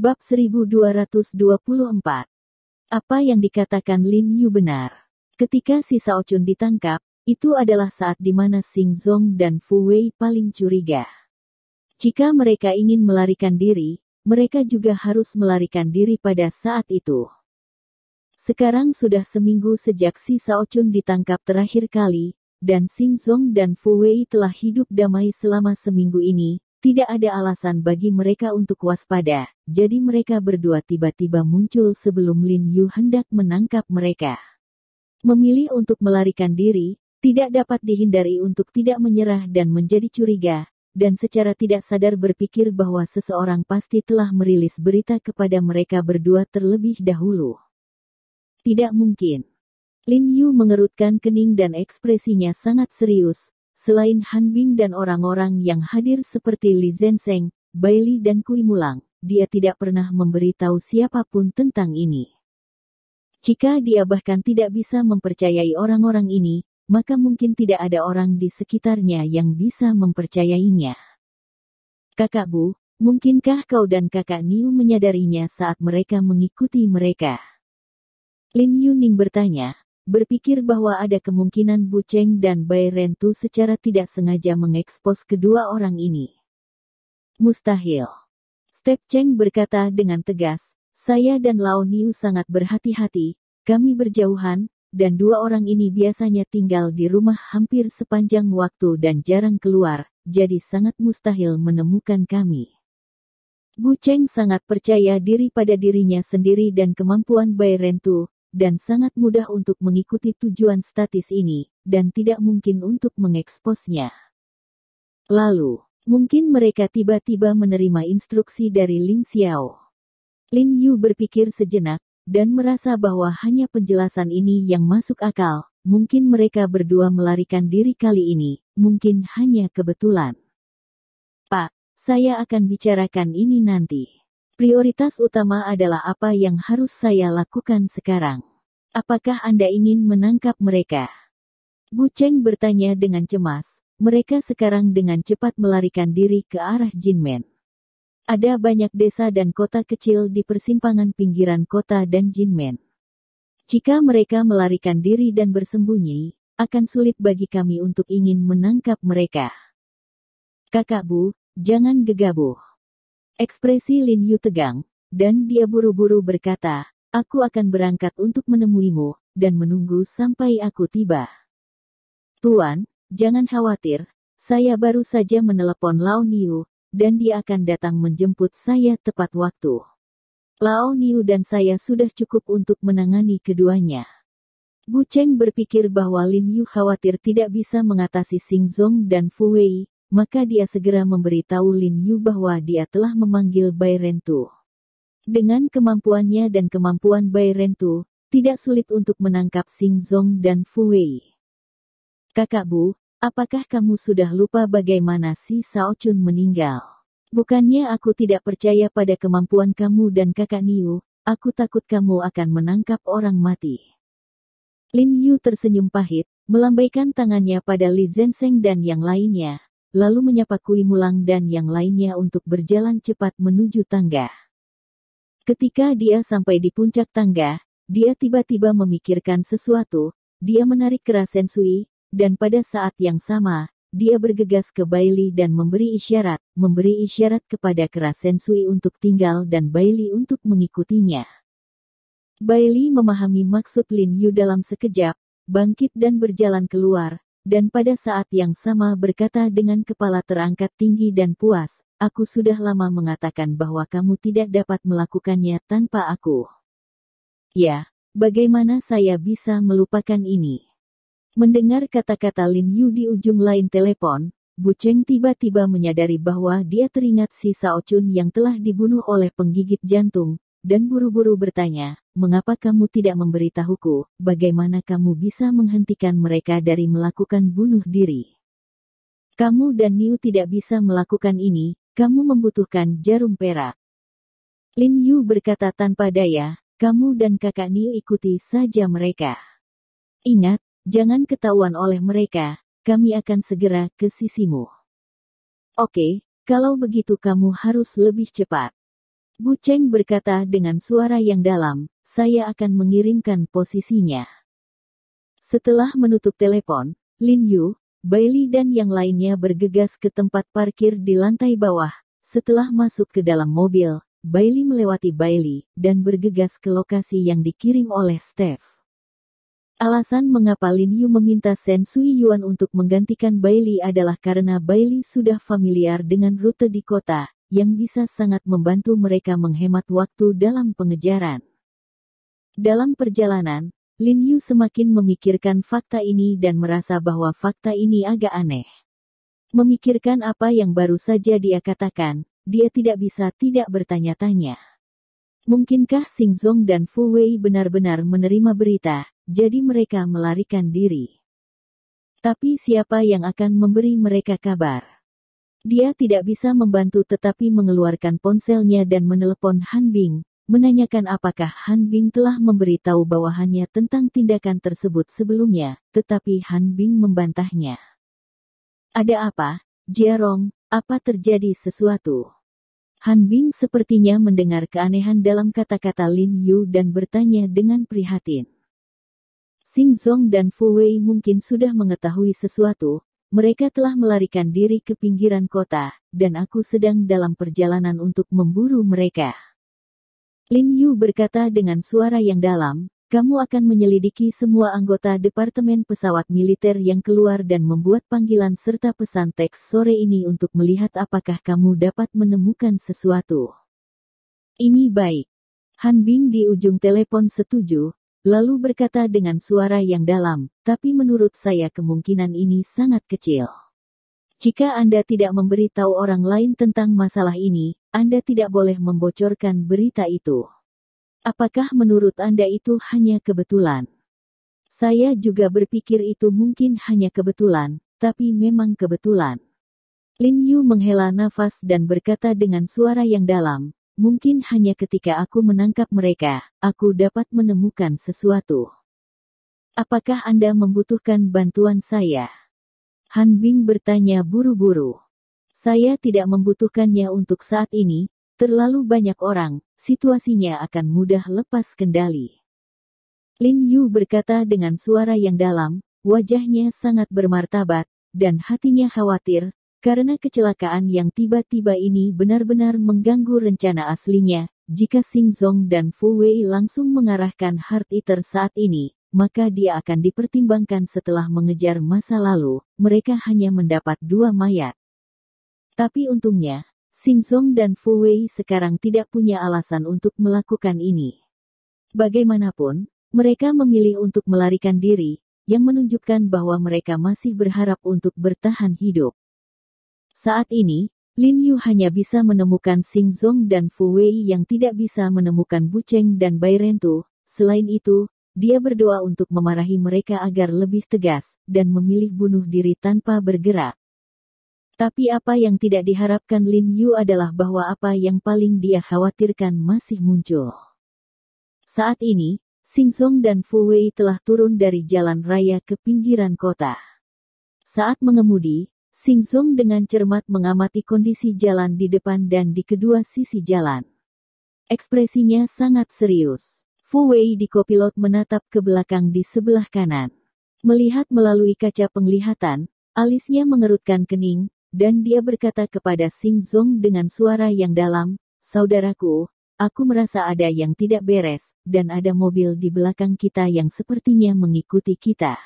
Bab 1224. Apa yang dikatakan Lin Yu benar. Ketika si Shao Chun ditangkap, itu adalah saat di mana Xing Zong dan Fu Wei paling curiga. Jika mereka ingin melarikan diri, mereka juga harus melarikan diri pada saat itu. Sekarang sudah seminggu sejak si Shao Chun ditangkap terakhir kali, dan Xing Zong dan Fu Wei telah hidup damai selama seminggu ini. Tidak ada alasan bagi mereka untuk waspada, jadi mereka berdua tiba-tiba muncul sebelum Lin Yu hendak menangkap mereka. Memilih untuk melarikan diri, tidak dapat dihindari untuk tidak menyerah dan menjadi curiga, dan secara tidak sadar berpikir bahwa seseorang pasti telah merilis berita kepada mereka berdua terlebih dahulu. Tidak mungkin. Lin Yu mengerutkan kening dan ekspresinya sangat serius. Selain Han Bing dan orang-orang yang hadir seperti Li Zhensheng, Bai Li dan Kui Mulang, dia tidak pernah memberitahu siapapun tentang ini. Jika dia bahkan tidak bisa mempercayai orang-orang ini, maka mungkin tidak ada orang di sekitarnya yang bisa mempercayainya. Kakak Bu, mungkinkah kau dan kakak Niu menyadarinya saat mereka mengikuti mereka? Lin Yuning bertanya. Berpikir bahwa ada kemungkinan Bu Cheng dan Bai Rentu secara tidak sengaja mengekspos kedua orang ini. Mustahil. Step Cheng berkata dengan tegas, saya dan Lao Niu sangat berhati-hati, kami berjauhan, dan dua orang ini biasanya tinggal di rumah hampir sepanjang waktu dan jarang keluar, jadi sangat mustahil menemukan kami. Bu Cheng sangat percaya diri pada dirinya sendiri dan kemampuan Bai Rentu, dan sangat mudah untuk mengikuti tujuan statis ini, dan tidak mungkin untuk mengeksposnya. Lalu, mungkin mereka tiba-tiba menerima instruksi dari Ling Xiao. Lin Yu berpikir sejenak, dan merasa bahwa hanya penjelasan ini yang masuk akal, mungkin mereka berdua melarikan diri kali ini, mungkin hanya kebetulan. Pak, saya akan bicarakan ini nanti. Prioritas utama adalah apa yang harus saya lakukan sekarang. Apakah Anda ingin menangkap mereka? Bu Cheng bertanya dengan cemas. Mereka sekarang dengan cepat melarikan diri ke arah Jinmen. Ada banyak desa dan kota kecil di persimpangan pinggiran kota dan Jinmen. Jika mereka melarikan diri dan bersembunyi, akan sulit bagi kami untuk ingin menangkap mereka. Kakak Bu, jangan gegabah. Ekspresi Lin Yu tegang, dan dia buru-buru berkata, aku akan berangkat untuk menemuimu, dan menunggu sampai aku tiba. Tuan, jangan khawatir, saya baru saja menelepon Lao Niu, dan dia akan datang menjemput saya tepat waktu. Lao Niu dan saya sudah cukup untuk menangani keduanya. Bu Cheng berpikir bahwa Lin Yu khawatir tidak bisa mengatasi Xing Zong dan Fu Wei, maka dia segera memberitahu Lin Yu bahwa dia telah memanggil Bai Rentu. Dengan kemampuannya dan kemampuan Bai Rentu, tidak sulit untuk menangkap Xing Zong dan Fu Wei. Kakak Bu, apakah kamu sudah lupa bagaimana si Shao Chun meninggal? Bukannya aku tidak percaya pada kemampuan kamu dan kakak Niu, aku takut kamu akan menangkap orang mati. Lin Yu tersenyum pahit, melambaikan tangannya pada Li Zhensheng dan yang lainnya, lalu menyapa Kui Mulang dan yang lainnya untuk berjalan cepat menuju tangga. Ketika dia sampai di puncak tangga, dia tiba-tiba memikirkan sesuatu, dia menarik keras Sensui, dan pada saat yang sama, dia bergegas ke Bai Li dan memberi isyarat kepada keras Sensui untuk tinggal dan Bai Li untuk mengikutinya. Bai Li memahami maksud Lin Yu dalam sekejap, bangkit dan berjalan keluar, dan pada saat yang sama berkata dengan kepala terangkat tinggi dan puas, aku sudah lama mengatakan bahwa kamu tidak dapat melakukannya tanpa aku. Ya, bagaimana saya bisa melupakan ini? Mendengar kata-kata Lin Yu di ujung lain telepon, Bu Cheng tiba-tiba menyadari bahwa dia teringat si Shao Chun yang telah dibunuh oleh penggigit jantung, dan buru-buru bertanya, mengapa kamu tidak memberitahuku, bagaimana kamu bisa menghentikan mereka dari melakukan bunuh diri? Kamu dan Niu tidak bisa melakukan ini, kamu membutuhkan jarum perak. Lin Yu berkata tanpa daya, kamu dan kakak Niu ikuti saja mereka. Ingat, jangan ketahuan oleh mereka, kami akan segera ke sisimu. Oke, kalau begitu kamu harus lebih cepat. Bu Cheng berkata dengan suara yang dalam, saya akan mengirimkan posisinya. Setelah menutup telepon, Lin Yu, Bailey dan yang lainnya bergegas ke tempat parkir di lantai bawah. Setelah masuk ke dalam mobil, Bailey melewati Bailey dan bergegas ke lokasi yang dikirim oleh Steph. Alasan mengapa Lin Yu meminta Shen Sui Yuan untuk menggantikan Bailey adalah karena Bailey sudah familiar dengan rute di kota, yang bisa sangat membantu mereka menghemat waktu dalam pengejaran. Dalam perjalanan, Lin Yu semakin memikirkan fakta ini dan merasa bahwa fakta ini agak aneh. Memikirkan apa yang baru saja dia katakan, dia tidak bisa tidak bertanya-tanya. Mungkinkah Xing Zong dan Fu Wei benar-benar menerima berita, jadi mereka melarikan diri? Tapi siapa yang akan memberi mereka kabar? Dia tidak bisa membantu tetapi mengeluarkan ponselnya dan menelepon Han Bing, menanyakan apakah Han Bing telah memberitahu bawahannya tentang tindakan tersebut sebelumnya, tetapi Han Bing membantahnya. Ada apa, Jiarong? Apa terjadi sesuatu? Han Bing sepertinya mendengar keanehan dalam kata-kata Lin Yu dan bertanya dengan prihatin. Xing Zong dan Fu Wei mungkin sudah mengetahui sesuatu. Mereka telah melarikan diri ke pinggiran kota, dan aku sedang dalam perjalanan untuk memburu mereka. Lin Yu berkata dengan suara yang dalam, kamu akan menyelidiki semua anggota Departemen Pesawat Militer yang keluar dan membuat panggilan serta pesan teks sore ini untuk melihat apakah kamu dapat menemukan sesuatu. Ini baik. Han Bing di ujung telepon setuju, lalu berkata dengan suara yang dalam, tapi menurut saya kemungkinan ini sangat kecil. Jika Anda tidak memberitahu orang lain tentang masalah ini, Anda tidak boleh membocorkan berita itu. Apakah menurut Anda itu hanya kebetulan? Saya juga berpikir itu mungkin hanya kebetulan, tapi memang kebetulan. Lin Yu menghela nafas dan berkata dengan suara yang dalam, mungkin hanya ketika aku menangkap mereka, aku dapat menemukan sesuatu. Apakah Anda membutuhkan bantuan saya? Han Bing bertanya buru-buru. Saya tidak membutuhkannya untuk saat ini, terlalu banyak orang, situasinya akan mudah lepas kendali. Lin Yu berkata dengan suara yang dalam, wajahnya sangat bermartabat, dan hatinya khawatir, karena kecelakaan yang tiba-tiba ini benar-benar mengganggu rencana aslinya. Jika Xing Zong dan Fu Wei langsung mengarahkan Heart Eater saat ini, maka dia akan dipertimbangkan setelah mengejar masa lalu, mereka hanya mendapat 2 mayat. Tapi untungnya, Xing Zong dan Fu Wei sekarang tidak punya alasan untuk melakukan ini. Bagaimanapun, mereka memilih untuk melarikan diri, yang menunjukkan bahwa mereka masih berharap untuk bertahan hidup. Saat ini, Lin Yu hanya bisa menemukan Xing Zong dan Fu Wei yang tidak bisa menemukan Bu Cheng dan Bai Rentu. Selain itu, dia berdoa untuk memarahi mereka agar lebih tegas, dan memilih bunuh diri tanpa bergerak. Tapi apa yang tidak diharapkan Lin Yu adalah bahwa apa yang paling dia khawatirkan masih muncul. Saat ini, Xing Zong dan Fu Wei telah turun dari jalan raya ke pinggiran kota. Saat mengemudi, Xing Zong dengan cermat mengamati kondisi jalan di depan dan di kedua sisi jalan. Ekspresinya sangat serius. Fu Wei di kopilot menatap ke belakang di sebelah kanan. Melihat melalui kaca penglihatan, alisnya mengerutkan kening, dan dia berkata kepada Xing Zong dengan suara yang dalam, saudaraku, aku merasa ada yang tidak beres, dan ada mobil di belakang kita yang sepertinya mengikuti kita.